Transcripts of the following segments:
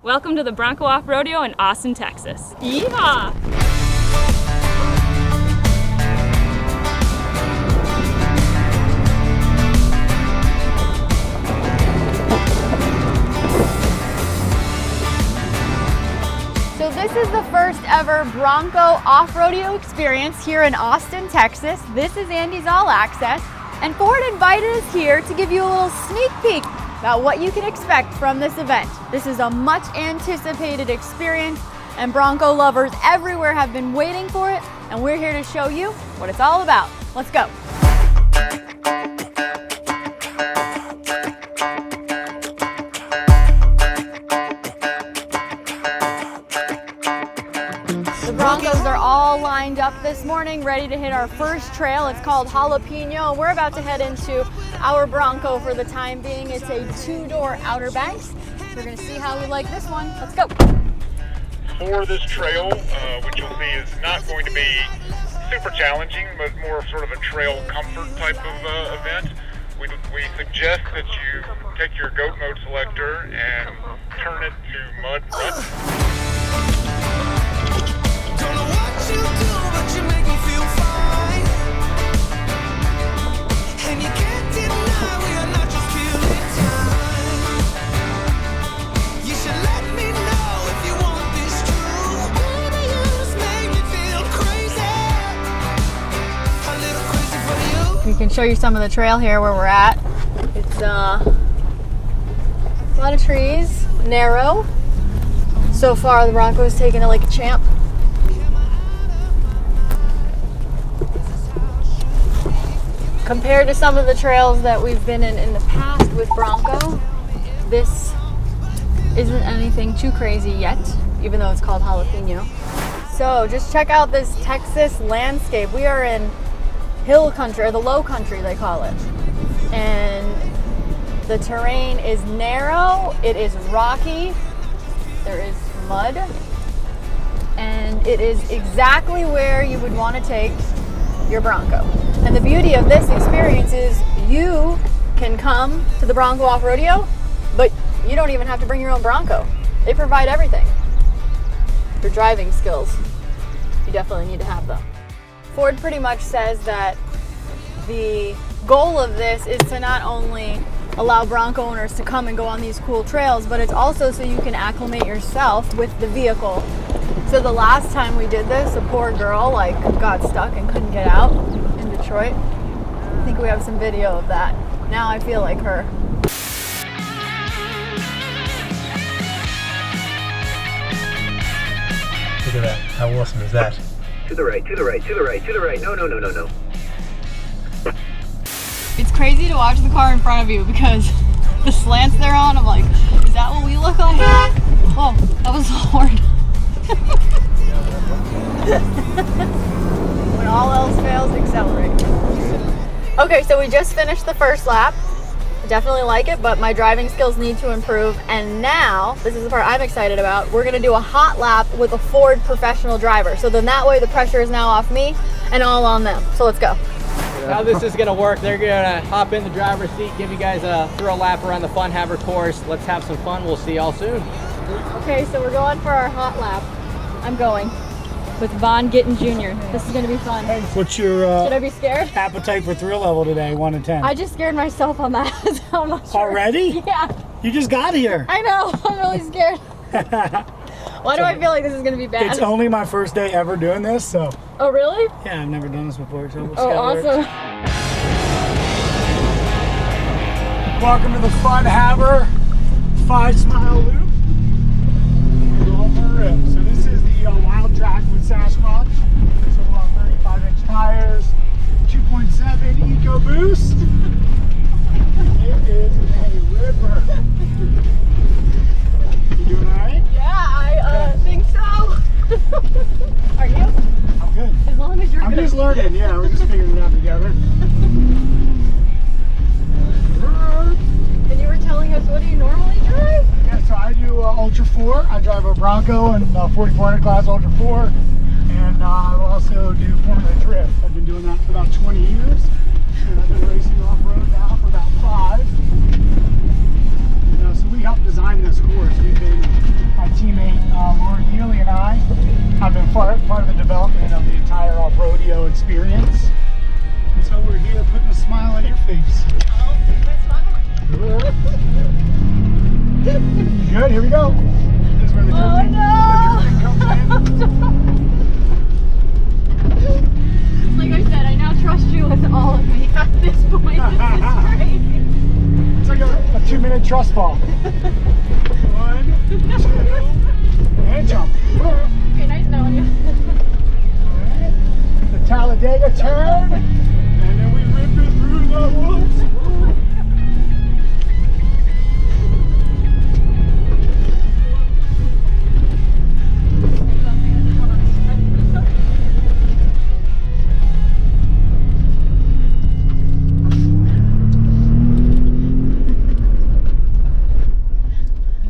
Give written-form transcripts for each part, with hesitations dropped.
Welcome to the Bronco Off-Roadeo in Austin, Texas. Yeehaw! So this is the first ever Bronco Off-Roadeo experience here in Austin, Texas. This is Andy's All Access, and Ford invited us here to give you a little sneak peek about what you can expect from this event. This is a much anticipated experience, and Bronco lovers everywhere have been waiting for it, and we're here to show you what it's all about. Let's go. The Broncos are all lined up this morning, ready to hit our first trail. It's called Jalapeno, and we're about to head into our Bronco for the time being. It's a two-door Outer Banks. We're gonna see how we like this one. Let's go. For this trail, which you'll see is not going to be super challenging, but more sort of a trail comfort type of event, we suggest that you take your goat mode selector and turn it to mud rut. You do, but you make me feel fine. And you can't deny we are not just killing time. You should let me know if you want this true. Baby, you just make me feel crazy. A little crazy for you. We can show you some of the trail here where we're at. It's a lot of trees, narrow. So far the Bronco's taken it like a champ. Compared to some of the trails that we've been in the past with Bronco, this isn't anything too crazy yet, even though it's called Jalapeno. So just check out this Texas landscape. We are in hill country, or the low country they call it. And the terrain is narrow, it is rocky, there is mud, and it is exactly where you would want to take your Bronco. And the beauty of this experience is you can come to the Bronco Off-Roadeo, but you don't even have to bring your own Bronco. They provide everything. Your driving skills, you definitely need to have them. Ford pretty much says that the goal of this is to not only allow Bronco owners to come and go on these cool trails, but it's also so you can acclimate yourself with the vehicle. So the last time we did this, a poor girl got stuck and couldn't get out in Detroit. I think we have some video of that. Now I feel like her. Look at that. How awesome is that? To the right, to the right, to the right, to the right. No, no, no, no, no. It's crazy to watch the car in front of you because the slants they're on, I'm like, is that what we look like? Whoa, that was hard. When all else fails, accelerate. Okay, so we just finished the first lap. I definitely like it, but my driving skills need to improve. And now, this is the part I'm excited about, we're gonna do a hot lap with a Ford professional driver. So then that way the pressure is now off me and all on them. So let's go. How this is gonna work, they're gonna hop in the driver's seat, give you guys a thrill lap around the Fun Haver course. Let's have some fun. We'll see y'all soon. Okay, so we're going for our hot lap. I'm going with Von Gittin Jr. This is gonna be fun. What's your Should I be scared? appetite for thrill level today, 1 to 10? I just scared myself on that. So I'm not sure. Already? Yeah. You just got here. I know. I'm really scared. Why do I feel like this is gonna be bad? It's only my first day ever doing this, so. Oh really? Yeah, I've never done this before, so we'll see how it awesome. works. Welcome to the Fun Haver 5-mile loop. We're going for a rip. So this is the wild track with Sasquatch. So we're on 35-inch tires, 2.7 EcoBoost. It is a ripper. You doing all right? Yeah, I think so. Are you? I'm good. As long as you're I'm good. just learning. Yeah, we're just figuring it out together. And you were telling us, what do you normally drive? Yeah, so I do Ultra 4. I drive a Bronco and 4400 class Ultra 4. And I also do Formula Drift. I've been doing that for about 20 years. And I've been racing off-road now for about 5. So we helped design this course. We've been face. Good, here we go. This is where the drifting, the drifting comes in. Like I said, I now trust you with all of me at this point. This is crazy. It's like a 2-minute trust fall. 1, 2, and jump. Okay, nice knowing you. The Talladega turn, and then we rip it through the woods.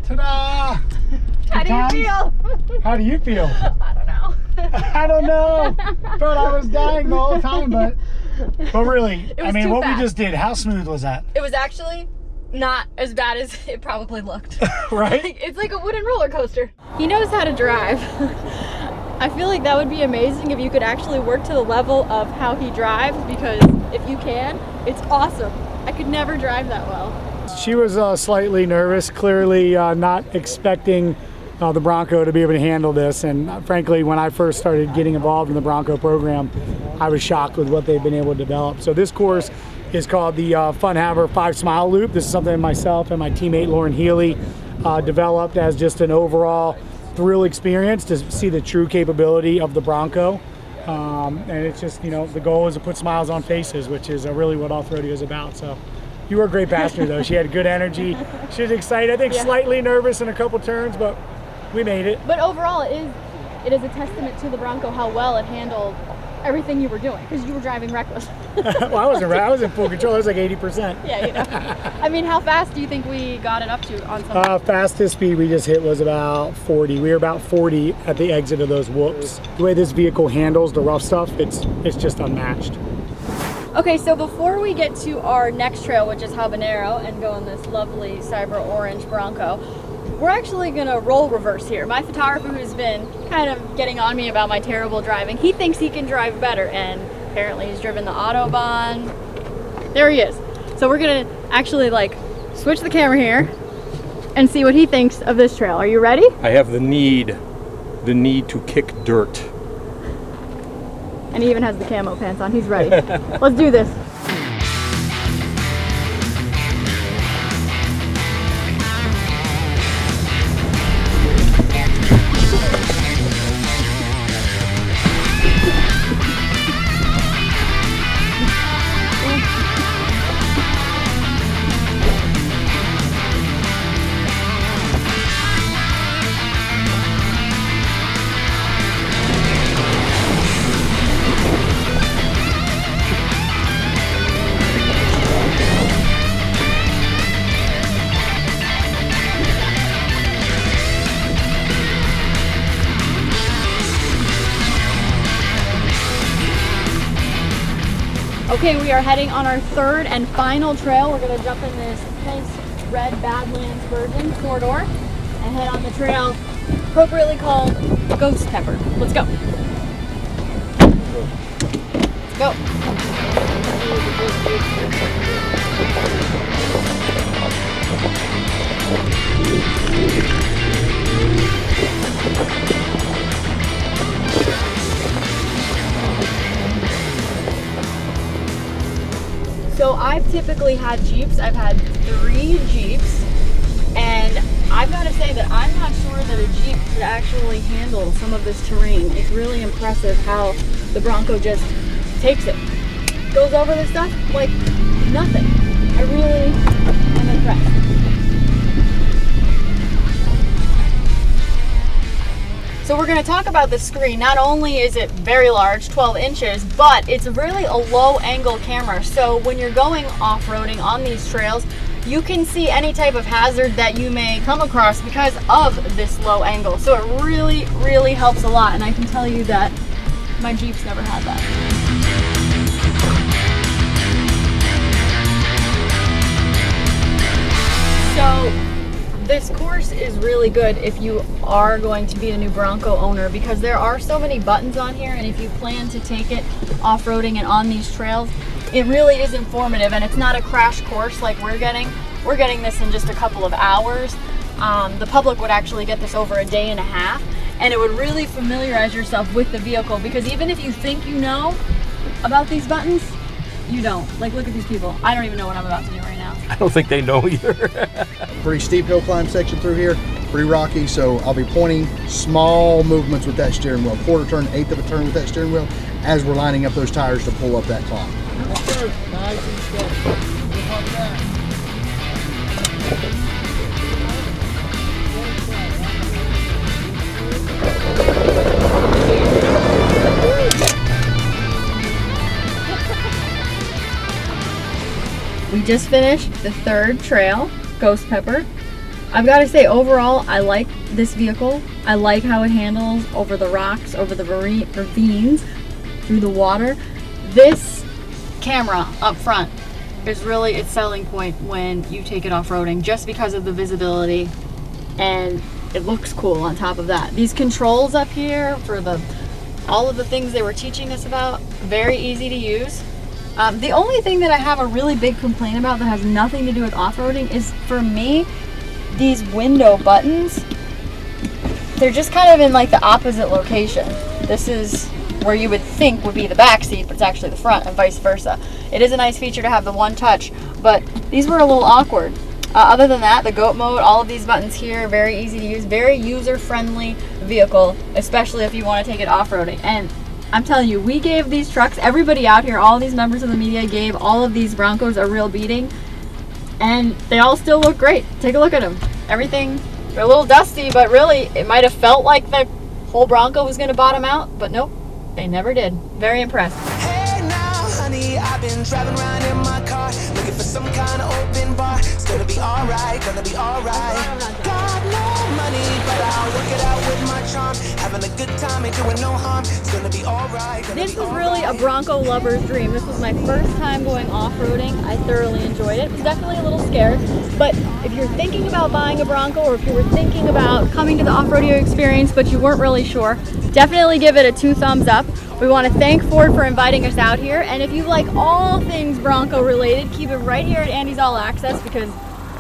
Ta-da! How do you feel? How do you feel? I don't know. I don't know. Felt I was dying the whole time, but really, It I was mean, too what fast. we just did, how smooth was that? It was actually not as bad as it probably looked. Right? It's like a wooden roller coaster. He knows how to drive. I feel like that would be amazing if you could actually work to the level of how he drives, because if you can, it's awesome. I could never drive that well. She was slightly nervous, clearly not expecting the Bronco to be able to handle this. And frankly, when I first started getting involved in the Bronco program, I was shocked with what they've been able to develop. So this course is called the Fun Haver 5 Smile Loop. This is something myself and my teammate Lauren Healy developed as just an overall thrill experience to see the true capability of the Bronco. And it's just, you know, the goal is to put smiles on faces, which is really what off-roading is about. So you were a great passenger though. She had good energy. She was excited, I think slightly nervous in a couple turns, but we made it. But overall, it is a testament to the Bronco how well it handled everything you were doing, because you were driving reckless. Well, I was in full control. I was like 80%. Yeah, you know. I mean, how fast do you think we got it up to on something? Fastest speed we just hit was about 40. We were about 40 at the exit of those whoops. The way this vehicle handles the rough stuff, it's just unmatched. Okay, so before we get to our next trail, which is Habanero, and go on this lovely cyber orange Bronco, we're actually gonna roll reverse here. My photographer, who's been kind of getting on me about my terrible driving, he thinks he can drive better, and apparently he's driven the Autobahn. There he is. So we're gonna actually like switch the camera here and see what he thinks of this trail. Are you ready? I have the need to kick dirt. And he even has the camo pants on. He's ready. Let's do this. Okay, we are heading on our third and final trail. We're gonna jump in this nice red Badlands version 4-door and head on the trail appropriately called Ghost Pepper. Let's go. Let's go. So I've typically had Jeeps. I've had 3 Jeeps, and I've got to say that I'm not sure that a Jeep could actually handle some of this terrain. It's really impressive how the Bronco just takes it. Goes over this stuff like nothing. I really am impressed. So we're going to talk about the screen. Not only is it very large, 12 inches, but it's really a low angle camera. So when you're going off-roading on these trails, you can see any type of hazard that you may come across because of this low angle. So it really, really helps a lot. And I can tell you that my Jeep's never had that. So this course is really good if you are going to be a new Bronco owner, because there are so many buttons on here, and if you plan to take it off-roading and on these trails, it really is informative, and it's not a crash course like we're getting. We're getting this in just a couple of hours. The public would actually get this over a day and a half, and it would really familiarize yourself with the vehicle, because even if you think you know about these buttons, you don't. Like, look at these people. I don't even know what I'm about to do right now. I don't think they know either. Pretty steep hill climb section through here, pretty rocky, so I'll be pointing small movements with that steering wheel, quarter turn, eighth of a turn with that steering wheel, as we're lining up those tires to pull up that climb. Nice and steady. We just finished the third trail, Ghost Pepper. I've got to say, overall, I like this vehicle. I like how it handles over the rocks, over the ravines, through the water. This camera up front is really its selling point when you take it off-roading, just because of the visibility, and it looks cool on top of that. These controls up here for all of the things they were teaching us about, very easy to use. The only thing that I have a really big complaint about that has nothing to do with off-roading is, for me, these window buttons. They're just kind of in like the opposite location. This is where you would think would be the back seat, but it's actually the front, and vice versa. It is a nice feature to have the one touch, but these were a little awkward. Other than that, the goat mode, all of these buttons here, very easy to use, very user-friendly vehicle, especially if you want to take it off-roading. And I'm telling you, we gave these trucks, everybody out here, all these members of the media gave all of these Broncos a real beating, and they all still look great. Take a look at them. Everything, they're a little dusty, but really, it might have felt like the whole Bronco was going to bottom out, but nope, they never did. Very impressed. Hey now, honey, I've been driving around in my car, looking for some kind of open bar. It's gonna be alright, gonna be alright. Got no money, but I'll work it out with my charm. Having a good time, ain't doing no harm. It's gonna be alright. This was really a Bronco lover's dream. This was my first time going off-roading. I thoroughly enjoyed it. Was definitely a little scared, but if you're thinking about buying a Bronco, or if you were thinking about coming to the off-roading experience but you weren't really sure, definitely give it a 2 thumbs up. We want to thank Ford for inviting us out here, and if you like all things Bronco related, keep it right here at Andy's All Access, because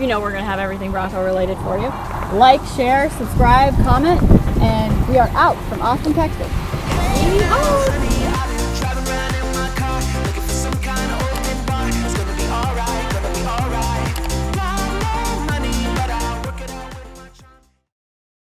you know we're going to have everything Bronco related for you. Like, share, subscribe, comment, and we are out from Austin, Texas. Yeehaw!